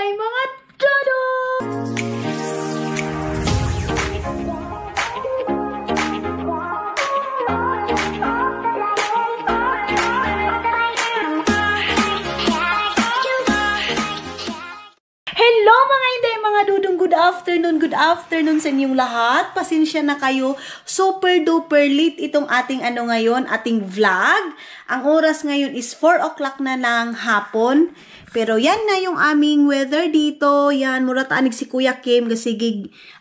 inday, mga todo! Hello mga inday, mga dudong, good afternoon sa inyong lahat. Pasensya na kayo, super duper late itong ating ating vlog. Ang oras ngayon is 4 o'clock na ng hapon. Pero yan na yung aming weather dito. Yan, mura taanig si Kuya Kim kasi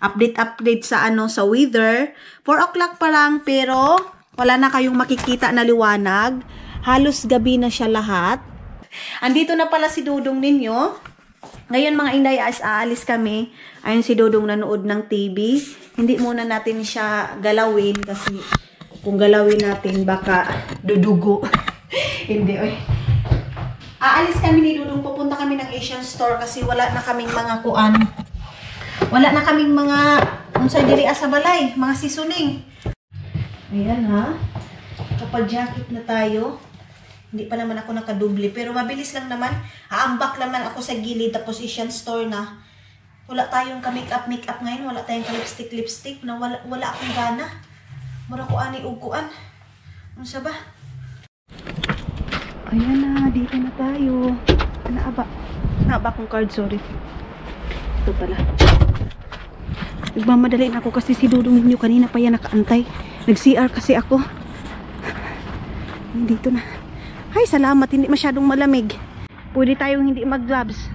update sa sa weather. 4 o'clock pa lang pero wala na kayong makikita na liwanag. Halos gabi na siya lahat. Andito na pala si Dudong ninyo. Ngayon mga inday, aalis kami. Ayun si Dudong nanood ng TV. Hindi muna natin siya galawin kasi kung galawin natin baka dudugo. Hindi, oy. Aalis kami ni Dudong, pupunta kami ng Asian store kasi wala na kaming mga kuan. Wala na kaming mga unsay diri sa balay, mga seasoning. Ayan ha. Kapag jacket na tayo. Hindi pa naman ako nakadubli, pero mabilis lang naman. Haambak naman ako sa gilid tapos Asian store na. Wala tayong ka-makeup ngayon, wala tayong ka-lipstick na wala akong gana. Mura ko ani uguan. Ano sa ba? Ayan na, dito na tayo. Naaba akong card, sorry. Ito pala. Nagmamadali na ako kasi si Dudong ninyo kanina pa yan nakaantay. Nag-CR kasi ako. Dito na. Ay, salamat. Hindi masyadong malamig. Pwede tayong hindi mag-gloves.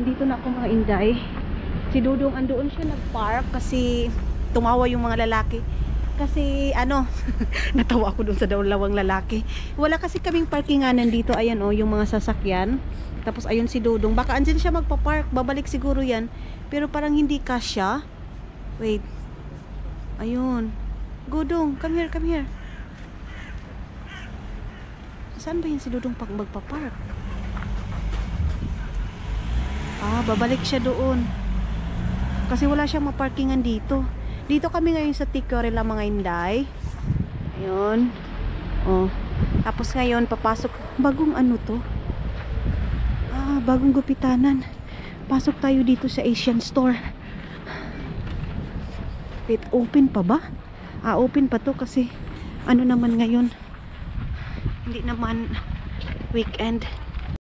Andito na ako mga inday. Si Dudong andoon siya nag-park kasi tumawa yung mga lalaki. Kasi natawa ako dun sa dalawang lalaki. Wala kasi kaming parkinganan dito. Ayan yung mga sasakyan. Tapos ayun si Dudong. Baka andyan siya magpa-park. Babalik siguro yan. Pero parang hindi kasya. Wait. Ayun. Dudong, come here. Saan ba yan si Dudong pag magpa-park? Babalik siya doon. Kasi wala siyang maparkingan dito. Dito kami ngayon sa Ticorela mga inday. Ayun. Tapos ngayon papasok. Bagong to? Bagong gupitanan. Pasok tayo dito sa Asian store. Wait, open pa ba? Open pa to kasi naman ngayon. Hindi naman weekend.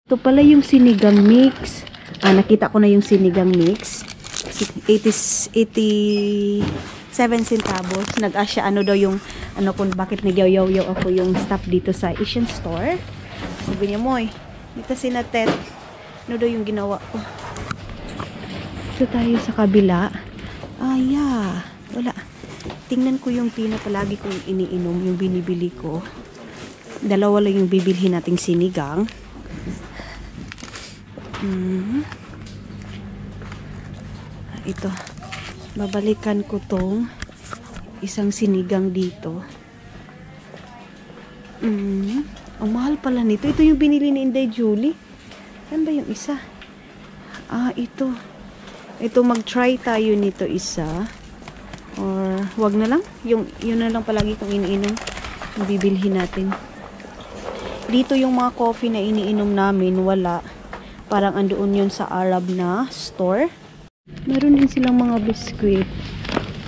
Ito pala yung sinigang mix. Nakita ko na yung sinigang mix. 87 centavos. Nag-asya daw yung kung bakit nagyaw-yaw ako yung staff dito sa Asian store. Sabi niya, Moy, dito si Natet. Daw yung ginawa ko. Ito tayo sa kabila. Yeah. Wala. Tingnan ko yung palagi kong iniinom, yung binibili ko. Dalawa lang yung bibilhin nating sinigang. Ito. Babalikan ko tong isang sinigang dito. Ang mahal pala nito. Ito yung binili ni Inday Julie. Saan ba yung isa? Ito. Ito, mag-try tayo nito isa. Or, wag na lang. Yun na lang palagi kong iniinom. Yung bibilhin natin. Dito yung mga coffee na iniinom namin, wala. Parang andoon yun sa Arab na store. Meron din silang mga biskuit.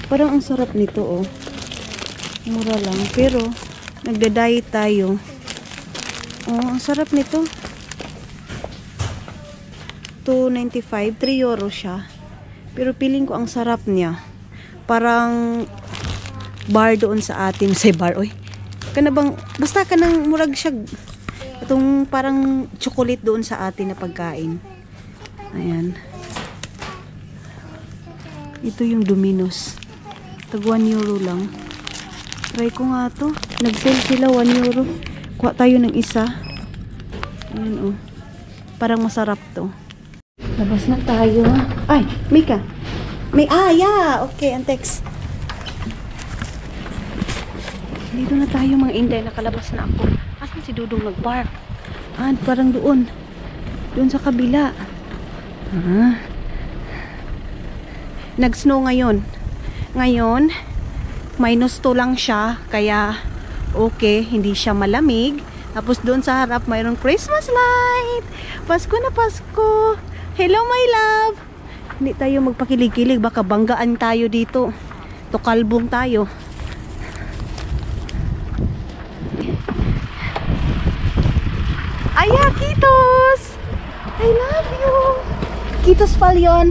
Parang ang sarap nito, mura lang. Pero, nagda-diet tayo. Ang sarap nito. 2.95, 3 euro siya. Pero feeling ko ang sarap niya. Parang bar doon sa atin. Sa bar, basta ka nang murag siya. Itong parang chocolate doon sa atin na pagkain. Ayan. Ito yung Domino's. Tag 1 euro lang. Try ko nga to. Nag-sale sila 1 euro. Kuha tayo ng isa. Ayan Parang masarap to. Labas na tayo. Ay, Mika. Yeah. Okay, antex. Dito na tayo mga inday. Nakalabas na ako. Asan si Dudong nag-park? Parang doon. Doon sa kabila. Nag-snow ngayon. Ngayon, -2 lang siya. Kaya, okay, hindi siya malamig. Tapos doon sa harap, mayroong Christmas light. Pasko na Pasko. Hello, my love. Hindi tayo magpakilig-kilig. Baka banggaan tayo dito. Tukalbong tayo. Aya, Kitos! I love you! Kitos Palyon!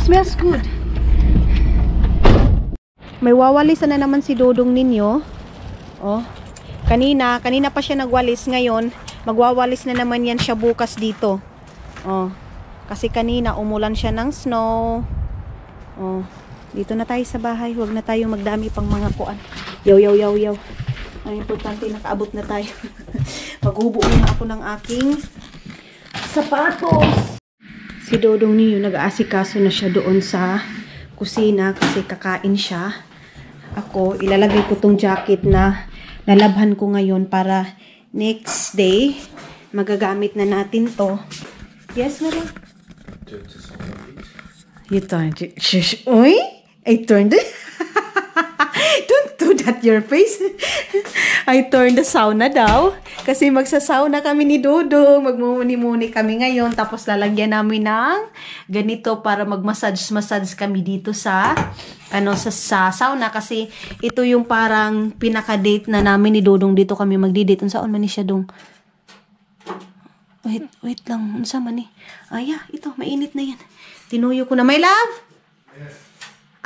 Smells good. May wawalisan na naman si Dodong ninyo. Oh. Kanina pa siya nagwalis. Ngayon, magwawalis na naman yan siya bukas dito. Oh. Kasi kanina umulan siya ng snow. Oh. Dito na tayo sa bahay. Huwag na tayo magdami pang mga kuan. Yaw, yaw, yaw, yaw. Ang importante, nakaabot na tayo. Maghubo na ako ng aking sapatos. Si Dodong niyo, nag-aasikaso na siya doon sa kusina kasi kakain siya. Ako, ilalagay ko tong jacket na nalabhan ko ngayon para next day, magagamit na natin to. Yes, madam? You turned it. Shush. Uy! I turned it. Don't do that your face. I turned the sauna daw. Kasi magsasauna kami ni Dodong. Magmumuni-muni kami ngayon. Tapos lalagyan namin ng ganito para mag-massage kami dito sa sa sauna. Kasi ito yung parang pinaka-date na namin ni Dodong. Dito kami magdi-date. Saan man ni siya dong? Wait lang. Unsa man ni? Aya, ito. Mainit na yan. Tinuyo ko na. My love? Yes.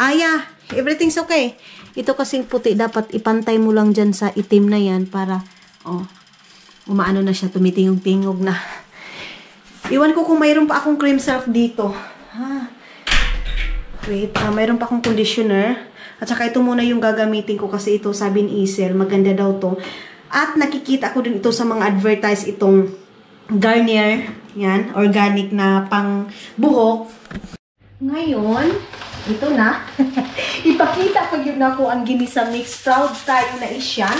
Aya, everything's okay. Ito kasing puti, dapat ipantay mo lang dyan sa itim na yan para, umaano na siya, tumitingog-tingog na. Iwan ko kung mayroon pa akong cream silk dito. Wait, mayroon pa akong conditioner. At saka ito muna yung gagamitin ko kasi ito, sabi ni Isel, maganda daw to. At nakikita ko din ito sa mga advertise, itong Garnier, yan, organic na pang buhok. Ngayon, ito na. Ipakita ko yun ako ang ginisa mix. Proud tayo na isyan.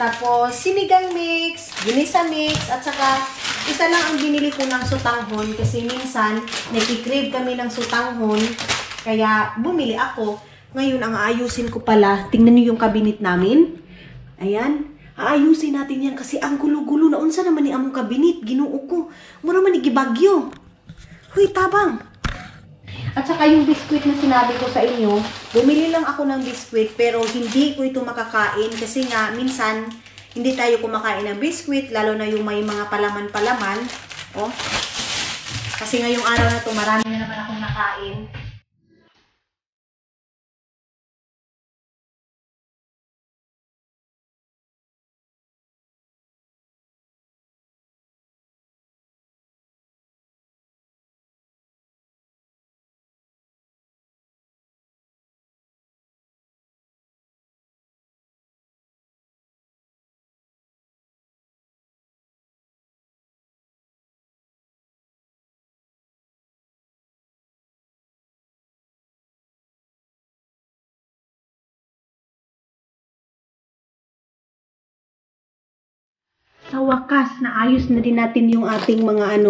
Tapos, sinigang mix, ginisa mix, at saka, isa lang ang binili ko ng sutanghon. Kasi minsan, nakikrave kami ng sutanghon. Kaya, bumili ako. Ngayon, ang aayusin ko pala, tingnan niyo yung cabinet namin. Ayan. Aayusin natin yan kasi ang gulo-gulo na. Unsa naman ni among cabinet? Ginoo ko. Mura man ni gibagyo. Huy, tabang. At saka yung biskwit na sinabi ko sa inyo, bumili lang ako ng biskwit pero hindi ko ito makakain kasi nga minsan hindi tayo kumakain ng biskwit lalo na yung may mga palaman-palaman. Oh. Kasi ngayong araw na to marami na naman akong nakain. Sa wakas, naayos na din natin yung ating mga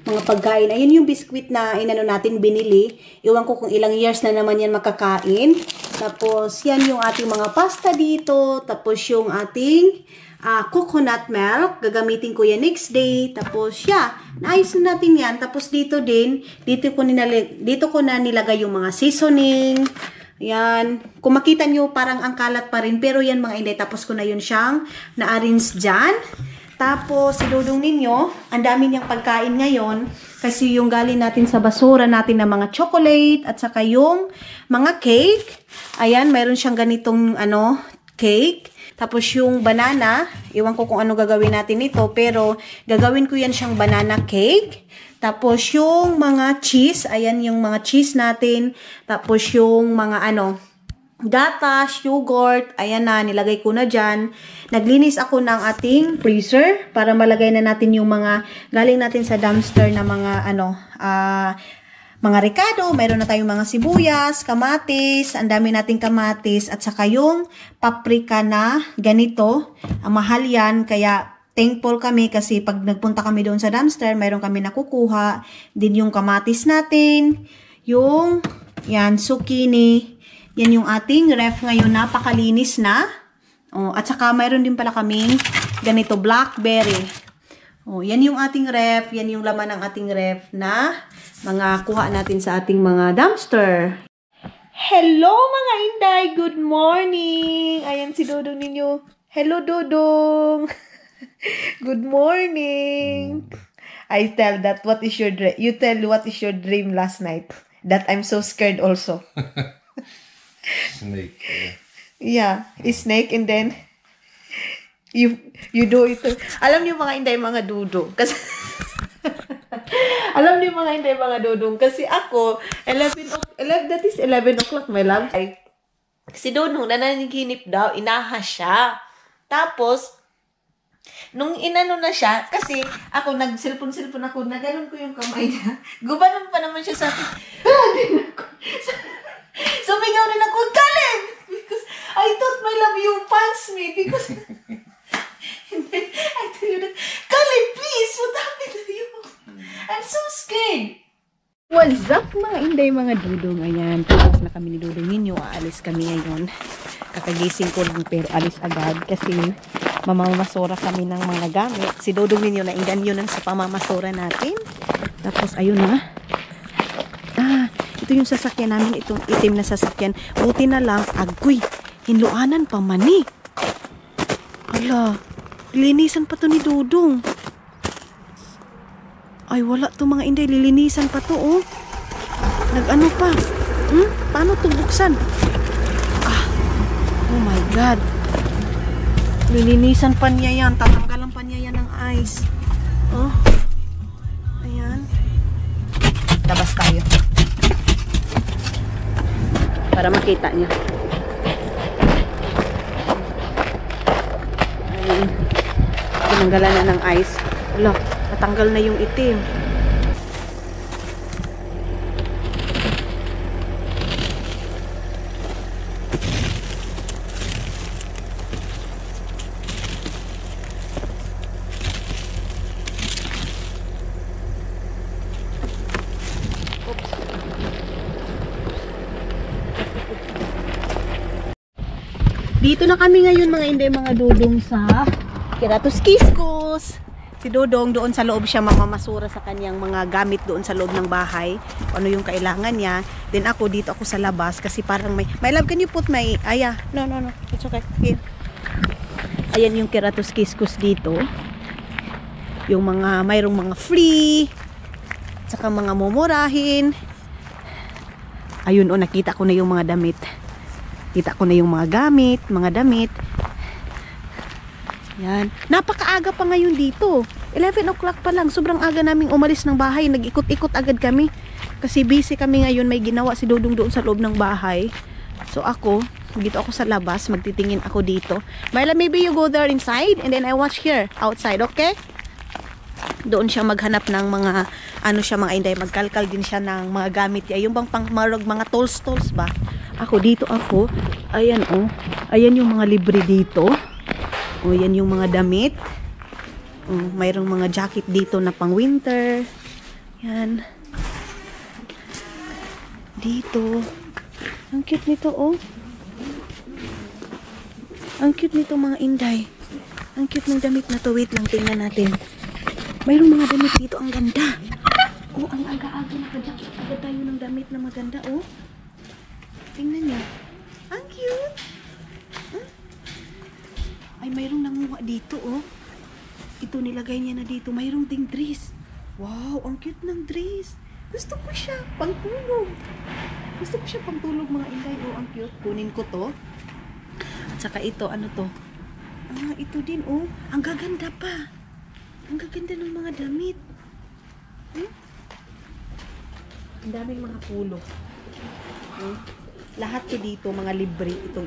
mga pagkain. Ayun yung biskwit na natin binili. Iwan ko kung ilang years na naman yan makakain. Tapos yan yung ating mga pasta dito. Tapos yung ating coconut milk. Gagamitin ko yan next day. Tapos naayos na natin yan. Tapos dito din, dito ko na nilagay yung mga seasoning. Yan. Kung makita nyo, parang ang kalat pa rin. Pero yan mga inday. Tapos ko na yun siyang na-arrange dyan. Tapos, si Dodong ninyo, ang dami niyang pagkain ngayon. Kasi yung galing natin sa basura natin na mga chocolate at saka yung mga cake. Ayan, mayroon siyang ganitong cake. Tapos yung banana, iwan ko kung ano gagawin natin nito. Pero, gagawin ko yan siyang banana cake. Tapos yung mga cheese, ayan yung mga cheese natin. Tapos yung mga gatas, yogurt, ayan na, nilagay ko na dyan. Naglinis ako ng ating freezer para malagay na natin yung mga galing natin sa dumpster na mga mga rekado. Mayroon na tayong mga sibuyas, kamatis, ang dami nating kamatis, at saka yung paprika na ganito. Ang mahal yan, kaya thankful kami kasi pag nagpunta kami doon sa dumpster, mayroon kami nakukuha. Din yung kamatis natin, yung, yan, zucchini. Yan yung ating ref ngayon, napakalinis na. Oh, at saka mayroon din pala kaming ganito, blackberry. Oh, yan yung ating ref, yan yung laman ng ating ref na mga kuha natin sa ating mga dumpster. Hello mga Inday, good morning. Ayan si Dodong ninyo. Hello Dodong. Good morning. I tell that what is your dream? You tell what is your dream last night? That I'm so scared also. Snake. Yeah, snake and then you do it. Alam niyo mga Inday, mga Dodong kasi alam niyo mga Inday, mga Dodong kasi ako 11 that is 11 o'clock my love. Si Dodong nananaginip daw, inahas siya. Tapos nung inano na siya, kasi ako nag-cellphone ako, naganon ko yung kamay niya. Gubanon pa naman siya sa akin. Sumigaw rin ako, Caleb! Because I thought my love you punch me. Because and then I tell you that, Caleb, please, what happened to you? I'm so scared. What's up mga Inday, mga Dodong? Ayan, tapos na kami ni Dodong ninyo. Aalis kami ngayon. Kakagising ko lang pero alis agad kasi mamamasura kami ng mga gamit. Si Dodong ninyo na inganyo nang sa pamamasura natin. Tapos ayun na. Ito yung sasakyan namin, itong itim na sasakyan. Buti na lang, agoy, hinluanan pa mani. Hala, linisan pa to ni Dodong. Ay, wala to mga Inday, lilinisan pa to, oh. Nag-ano pa? Paano to buksan? Oh my God. Lilinisan pa niya yan, tatanggalan pa niya yan ng ice. Oh. Ayan. Labas tayo. Para makita niya. Ayun. Tinanggalan na ng ice. Wala, natanggal na yung itim. Dito na kami ngayon mga Inday, mga Dodong sa Kiratos Kiskos. Si Dodong doon sa loob siya mamamasura sa kanyang mga gamit doon sa loob ng bahay. Ano yung kailangan niya. Then ako dito ako sa labas kasi parang my love, can you put my, no, it's okay. Here. Ayan yung Kiratos Kiskos dito. Yung mga, mayroong mga free, saka mga mumurahin. Ayun o, nakita ko na yung mga damit. Kita ko na yung mga gamit, mga damit. Yan. Napakaaga pa ngayon dito. 11 o'clock pa lang. Sobrang aga naming umalis ng bahay. Nag-ikot-ikot agad kami. Kasi busy kami ngayon. May ginawa si Dodong doon sa loob ng bahay. So ako, dito ako sa labas. Magtitingin ako dito. Myla, maybe you go there inside and then I watch here, outside, okay? Doon siya maghanap ng mga, ano siya mga Inday, magkalkal din siya ng mga gamit niya. Yung bang pangmarog, mga tools ba? Ako dito ako, ayan oh, ayan yung mga libre dito. O yan yung mga damit. Mayroong mga jacket dito na pang winter. Yan. Dito. Ang cute nito oh. Ang cute nito mga Inday. Ang cute ng damit na to. Wait lang, tingnan natin. Mayroong mga damit dito, ang ganda. Oh, ang aga-aga naka-jacket agad tayo ng damit na maganda oh. Tingnan niyo. Ang cute. Ay, mayroong nanguha dito, oh. Ito, nilagay niya na dito. Mayroong ding dress. Wow, ang cute ng dress. Gusto ko siya. Pangtulog. Gusto ko siya pangtulog, mga Inday. Oh, ang cute. Kunin ko to. At saka ito, ano to? Ito din, oh. Ang gaganda pa. Ang gaganda ng mga damit. Ang daming mga pulo. Lahat to dito, mga libre, ito.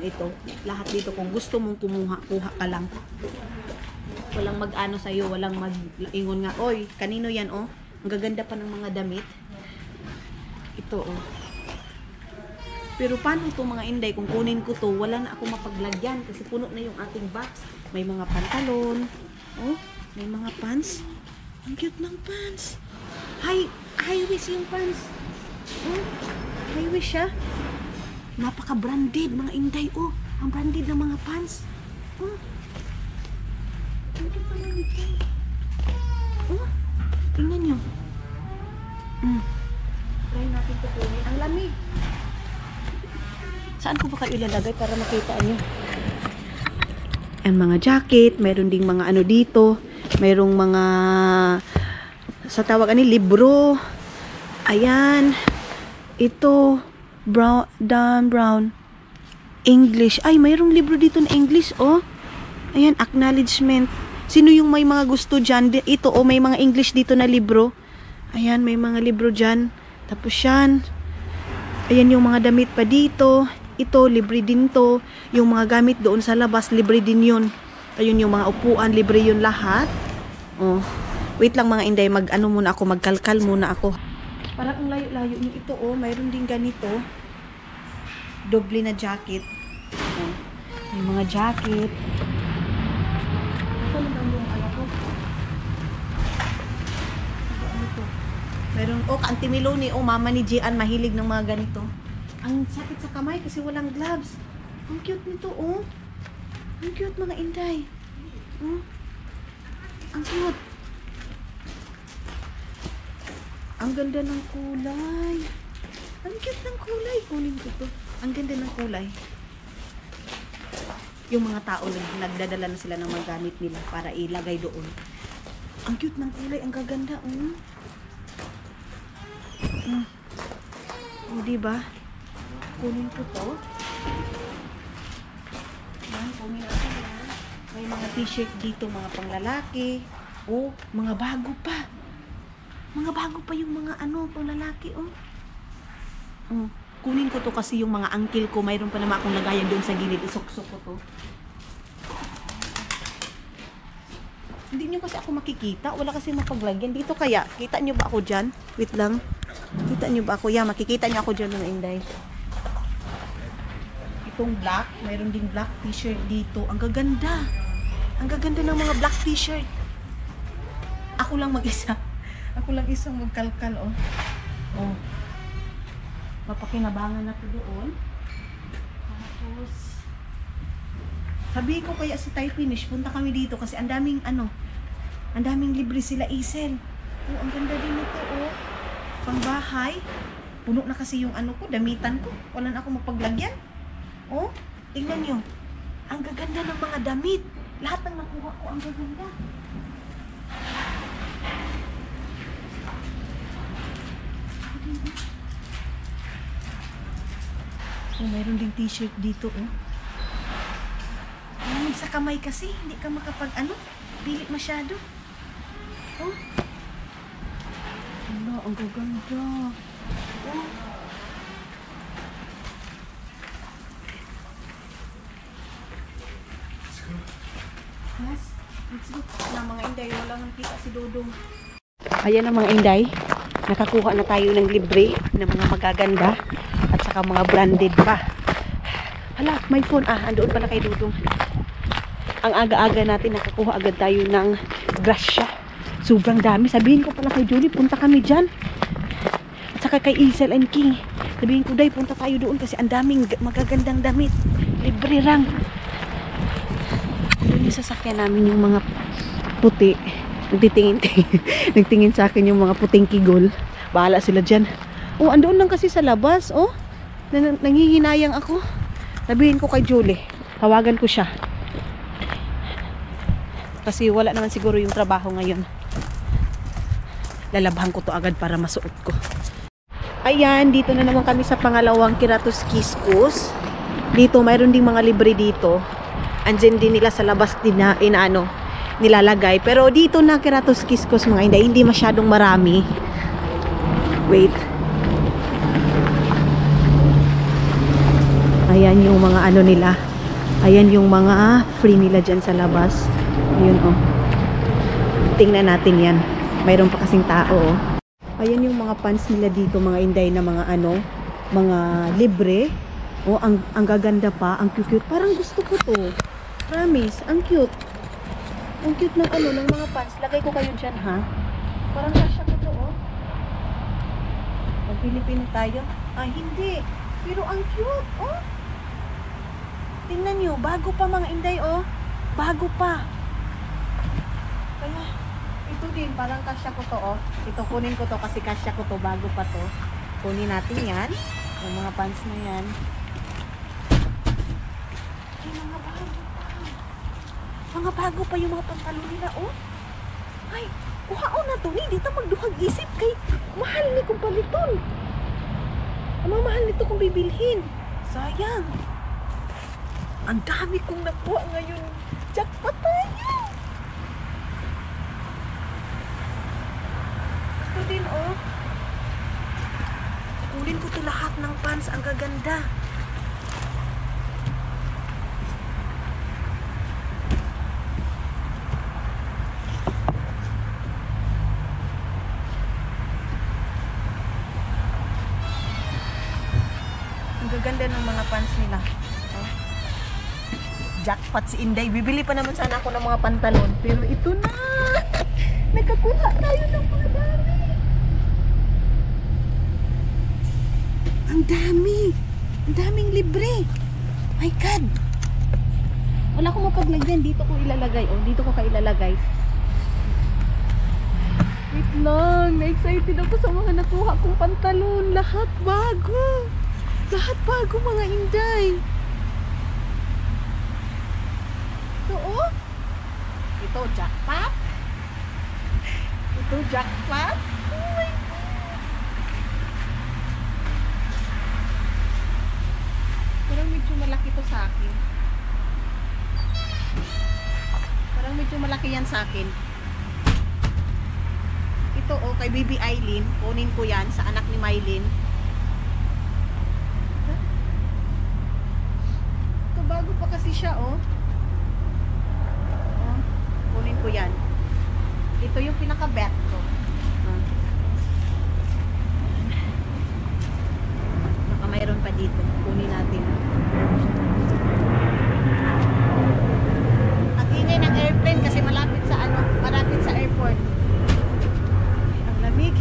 Lahat dito, kung gusto mong kumuha, kuha ka lang. Walang mag-ano sa'yo, walang mag-ingon nga, oy, kanino yan, oh? Ang gaganda pa ng mga damit. Ito, oh. Pero paano to mga Inday, kung kunin ko to, wala na ako mapaglagyan kasi puno na yung ating box. May mga pantalon, oh. May mga pants. Ang cute ng pants. High waist yung pants. Oh, high waist siya. Napaka-branded mga Inday. Oh, ang branded ng mga pants. Oh. Ang cute pala nito. Oh, tingnan nyo. Try natin ito kunin. Ang lamig. Saan ko ba kayo ilalagay para makita nyo? Ang mga jacket, meron ding mga ano dito, merong mga sa tawag ani libro. Ayan. Ito brown English. Ay, mayroong libro dito na English, oh. Ayan, acknowledgement. Sino yung may mga gusto dyan? Ito, oh, may mga English dito na libro. Ayan, may mga libro dyan. Tapos yan. Ayan yung mga damit pa dito. Ito, libre din to. Yung mga gamit doon sa labas, libre din yun. Ayun yung mga upuan, libre yun lahat. Oh. Wait lang mga Inday, mag-ano muna ako, magkalkal muna ako. Parang ang layo-layo yung ito, oh. Mayroon din ganito. Doble na jacket. Oh. May mga jacket. Ito naman yung ano ko. Ano to? Meron, oh, Auntie Meloni, oh, mama ni Gian, mahilig ng mga ganito. Ang sakit sa kamay kasi walang gloves. Ang cute nito, oh. Ang cute mga Inday. Oh. Ang cute. Ang ganda ng kulay. Ang cute ng kulay. Kunin ko to. Ang ganda ng kulay. Yung mga tao nagdadala na sila ng mga gamit nila para ilagay doon. Ang cute ng kulay. Ang gaganda, oh. Oh, diba? Kunin ko to. Yan, kunin natin yan. May mga t-shirt dito, mga panglalaki. Oh, mga bago pa. Mga bago pa yung mga ano, panglalaki, oh. Oh, kunin ko to kasi yung mga uncle ko, mayroon pa naman akong lagayan doon sa gilid. Isok-sok ko to. Hindi nyo kasi ako makikita. Wala kasi mapaglagyan. Dito kaya, kita nyo ba ako dyan? Wait lang. Kita nyo ba ako? Yeah, makikita nyo ako dyan mga Inday. Itong black, mayroon din black t-shirt dito. Ang gaganda. Ang gaganda ng mga black t-shirt. Ako lang mag-isa. Ako lang isang magkalkal, oh. Oh. Mapakinabangan na to doon. Tapos, sabi ko kaya si Thai Finish, punta kami dito kasi ang daming ano, ang daming libre sila isel. Oh, ang ganda din ito, oh. Pangbahay. Puno na kasi yung ano ko, damitan ko. Wala na ako mapaglagyan. Oh, tingnan nyo. Ang gaganda ng mga damit. Lahat ng nakuha ko, ang gaganda. Oh, mayroon ding t-shirt dito, oh. Sa kamay kasi, hindi ka makapag, ano, pili masyado. Oh. Wala, ang gaganda. Oh. Yes, let's go. Na mga Inday, wala nang kita si Dodong. Ayan ang mga Inday. Nakakuha na tayo ng libre ng mga magaganda at saka mga branded pa. Hala, may phone. Ah, andoon pala kay Dodong. Ang aga-aga natin, nakakuha agad tayo ng grasya. Sobrang dami. Sabihin ko pala kay Julie, punta kami dyan. At saka kay Isel and King. Sabihin ko, Day, punta tayo doon kasi ang daming magagandang damit. Libre lang. Doon yung sasakyan namin yung mga puti. Nagtingin sa akin yung mga puting kigol. Bahala sila dyan. Oh, andoon lang kasi sa labas. Oh, nangihinayang ako. Sabihin ko kay Julie, tawagan ko siya. Kasi wala naman siguro yung trabaho ngayon. Lalabhan ko to agad para masuot ko. Ayan, dito na naman kami sa pangalawang Kiratos Kiskus. Dito, mayroon ding mga libre dito. Andyan din nila sa labas din na nilalagay. Pero dito na Kiratos Kiskus mga Inday, hindi masyadong marami. Wait. Ayan yung mga ano nila. Ayan yung mga free nila dyan sa labas. Ayun, oh. Tingnan natin yan. Mayroon pa kasing tao, oh. Ayan yung mga pants nila dito, mga Inday, na mga ano, mga libre. Oh, ang gaganda pa, ang cute. Parang gusto ko to. Promise, ang cute. Ang cute ng ano, ng mga pants. Lagay ko kayo dyan, ha? Parang kasya ko to, oh. Mag-Pilipino tayo. Ay, hindi. Pero ang cute, oh. Tingnan nyo, bago pa mga inday, oh. Bago pa. Kaya, ito din, parang kasya ko to, oh. Ito, kunin ko to kasi kasya ko to, bago pa to. Kunin natin yan. Yung mga pants na yan. Ay, mga bago pa. Mga bago pa yung mga pantalon nila, oh. Ay, kuhaon na to, hindi ito magduhag isip kay mahal ni kong paliton. Ang mahal nito kung bibilhin. Sayang. Ang dami kong nakuha ngayon. Jackpot tayo. Ito din, oh. Kunin ko to lahat ng pants. Ang gaganda. Ang gaganda ng mga pants nila. Oh. Jackpot si Inday. Bibili pa naman sana ako ng mga pantalon. Pero ito na! Nagkakuha tayo ng mga dami. Ang dami! Ang daming libre! My God! Wala akong mapaglagyan. Dito ko ilalagay. Oh, dito ko ilalagay. Wait lang. Na-excited ako sa mga nakuha kong pantalon. Lahat bago! Lahat bago mga inday. Ito, oh. Ito, jackpot. Ito, jackpot. Oh my God. Parang medyo malaki to sa akin. Parang medyo malaki yan sa akin. Ito, oh, kay Baby Eileen. Kunin ko yan sa anak ni Mylene. Bago pa kasi siya, oh. Oh, kunin ko yan. Ito yung pinaka-bet ko. Baka mayroon pa dito. Kunin natin. Ang ingay ng airplane kasi malapit sa ano, malapit sa airport. Ang lamig.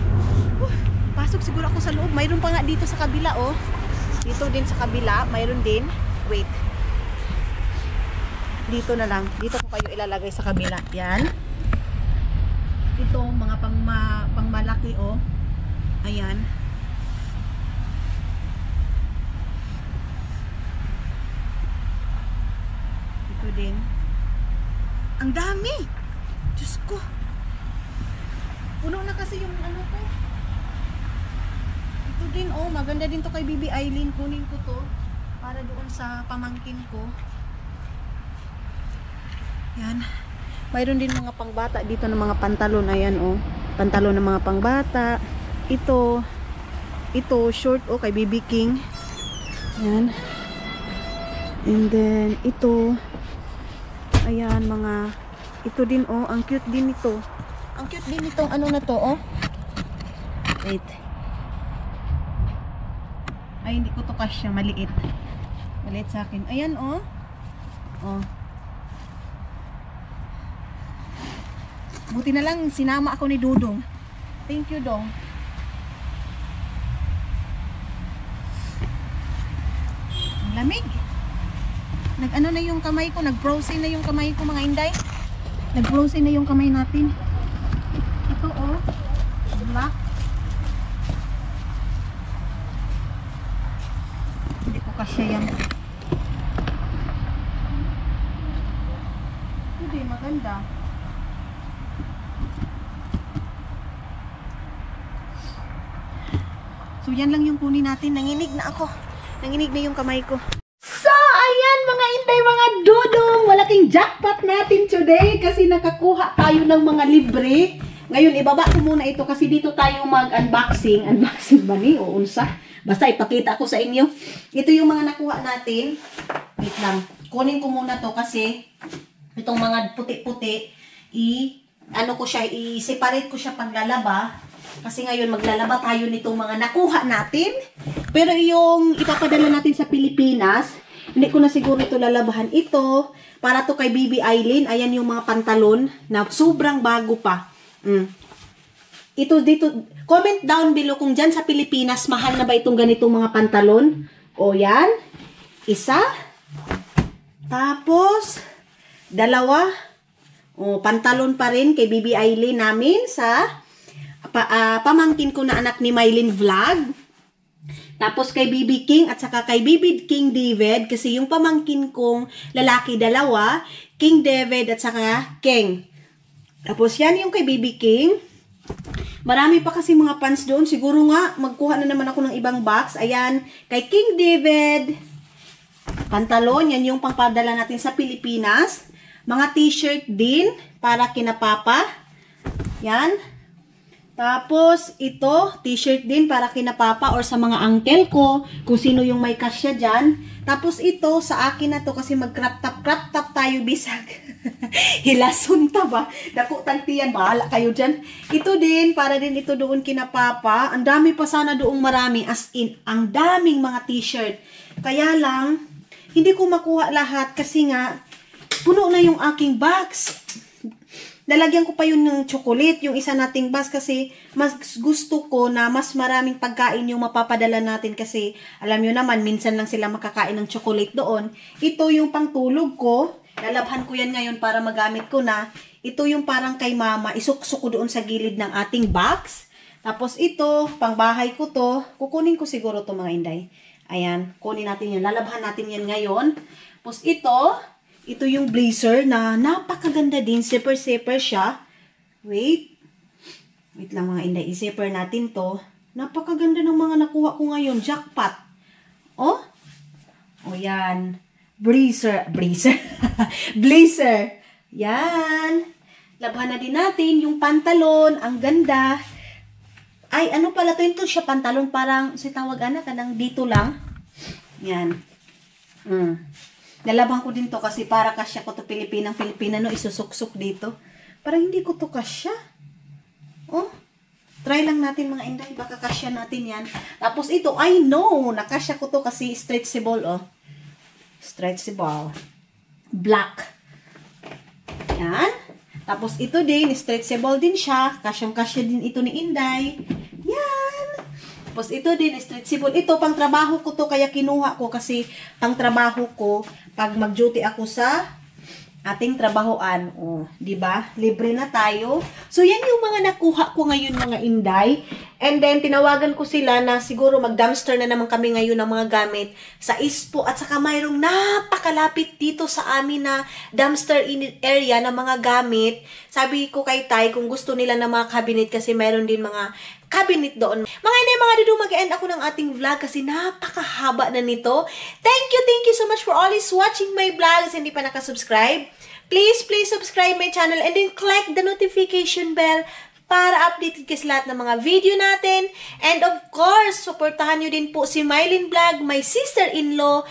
Pasok siguro ako sa loob. Mayroon pa nga dito sa kabila, oh. Dito din sa kabila, mayroon din. Wait. Dito na lang. Dito ko kayo ilalagay sa kabila. Yan. Ito, mga pangmalaki, oh. Ayan. Ito din. Ang dami! Diyos ko. Puno na kasi yung ano ko. Ito din, oh. Maganda din to kay Baby Eileen. Kunin ko to para doon sa pamangkin ko. Yan. Mayroon din mga pangbata dito ng mga pantalon. Ayan, oh. Pantalon ng mga pangbata. Ito. Ito, short, oh, kay BB King. Yan. And then, ito. Ayan, mga. Ito din, oh. Ang cute din ito. Ang cute din itong ano na to, oh. Wait. Ay, hindi ko to kasya. Maliit. Maliit sa akin. Ayan, oh. Oh. Buti na lang sinama ako ni Dudong. Thank you, Dong. Ang lamig. Nag-ano na yung kamay ko, nag-frozen na yung kamay ko, mga inday. Nag-frozen na yung kamay natin. Ito, oh. Black. Hindi ko kasya yan. Hindi, maganda. So, yan lang yung kunin natin. Nanginig na ako. Nanginig na yung kamay ko. So, ayan mga inday, mga dudong. Malaking jackpot natin today kasi nakakuha tayo ng mga libre. Ngayon, ibaba ko muna ito kasi dito tayo mag-unboxing. Unboxing ba ni? O unsa? Basta ipakita ko sa inyo. Ito yung mga nakuha natin. Wait lang. Kunin ko muna to kasi itong mga puti-puti, ano ko siya, i-separate ko siya paglalaba. Kasi ngayon maglalaba tayo nitong mga nakuha natin. Pero yung ipapadala natin sa Pilipinas, Hindi ko na siguro ito lalabahan. Ito, para to kay Bibi Aileen. Ayan yung mga pantalon na sobrang bago pa. Ito dito, comment down below kung dyan sa Pilipinas, mahal na ba itong ganitong mga pantalon? O yan. Isa. Tapos, dalawa. O, pantalon pa rin kay Bibi Aileen namin sa pamangkin ko na anak ni Mylene Vlog. Tapos kay BB King at saka kay BB King David kasi yung pamangkin kong lalaki dalawa, King David at saka King. Tapos yan yung kay BB King. Marami pa kasi mga pants doon. Siguro nga magkuha na naman ako ng ibang box. Ayan, kay King David. Pantalon, yan yung pangpadala natin sa Pilipinas. Mga t-shirt din para kina Papa. Yan. Tapos, ito, t-shirt din para kina Papa or sa mga uncle ko, kung sino yung may kasya dyan. Tapos, ito, sa akin na to kasi mag-crop top tayo, bisag. Hilason ta ba? Dako tantiyan, bahala kayo dyan. Ito din, para din ito doon kina Papa. Ang dami pa sana doong marami, as in, ang daming mga t-shirt. Kaya lang, hindi ko makuha lahat kasi nga, puno na yung aking box. Lalagyan ko pa yun ng chocolate, yung isa nating box kasi mas gusto ko na mas maraming pagkain yung mapapadala natin kasi alam nyo naman, minsan lang sila makakain ng chocolate doon. Ito yung pangtulog ko, lalabhan ko yan ngayon para magamit ko na. Ito yung parang kay mama, isuksok ko doon sa gilid ng ating box. Tapos ito, pangbahay ko to, kukunin ko siguro to mga inday. Ayan, kunin natin yan, lalabhan natin yan ngayon. Tapos ito yung blazer na napakaganda din. Zipper siya. Wait lang mga inday. I-zipper natin to. Napakaganda ng mga nakuha ko ngayon. Jackpot. Oh? O yan. Blazer. Blazer. Yan. Labhan na din natin yung pantalon. Ang ganda. Ay, ano pala to? Ito siya pantalon. Parang, si tawag anak, kanang dito lang. Yan. Nalabhan ko din to kasi para kasya ko to Pilipina no, isusuksok dito. Parang hindi ko to kasya. Oh, try lang natin mga inday, baka kasya natin yan. Tapos ito, I know, nakasya ko to kasi stretchable, oh. Stretchable. Black. Yan. Tapos ito din, stretchable din siya. Kasyang-kasya din ito ni Inday. Yan. Tapos ito din, stretchable. Ito, pang trabaho ko to, kaya kinuha ko kasi pang trabaho ko, pag mag-duty ako sa ating trabahoan. O, diba? Libre na tayo. So, yan yung mga nakuha ko ngayon, mga inday. And then, tinawagan ko sila na siguro mag-dumpster na naman kami ngayon ng mga gamit sa ISPO. At saka mayroong napakalapit dito sa amin na dumpster area ng mga gamit. Sabi ko kay Tay, kung gusto nila ng mga cabinet kasi mayroon din mga cabinet doon. Mga inay, mga dudu, mag-end ako ng ating vlog kasi napakahaba na nito. Thank you so much for always watching my vlogs. Hindi pa nakasubscribe, please subscribe my channel and then click the notification bell para updated kayo sa lahat ng mga video natin. And of course, supportahan nyo din po si Mylene Vlog, my sister-in-law,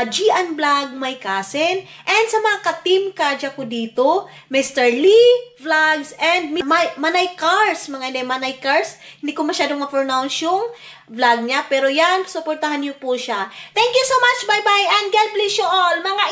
Gian Vlog, my cousin, and sa mga ka-team Kaja ko dito, Mr. Lee Vlogs, and Manay Cars, mga hindi, Manay Cars. Hindi ko masyadong ma-pronounce yung vlog niya, pero yan, supportahan nyo po siya. Thank you so much, bye-bye, and God bless you all, mga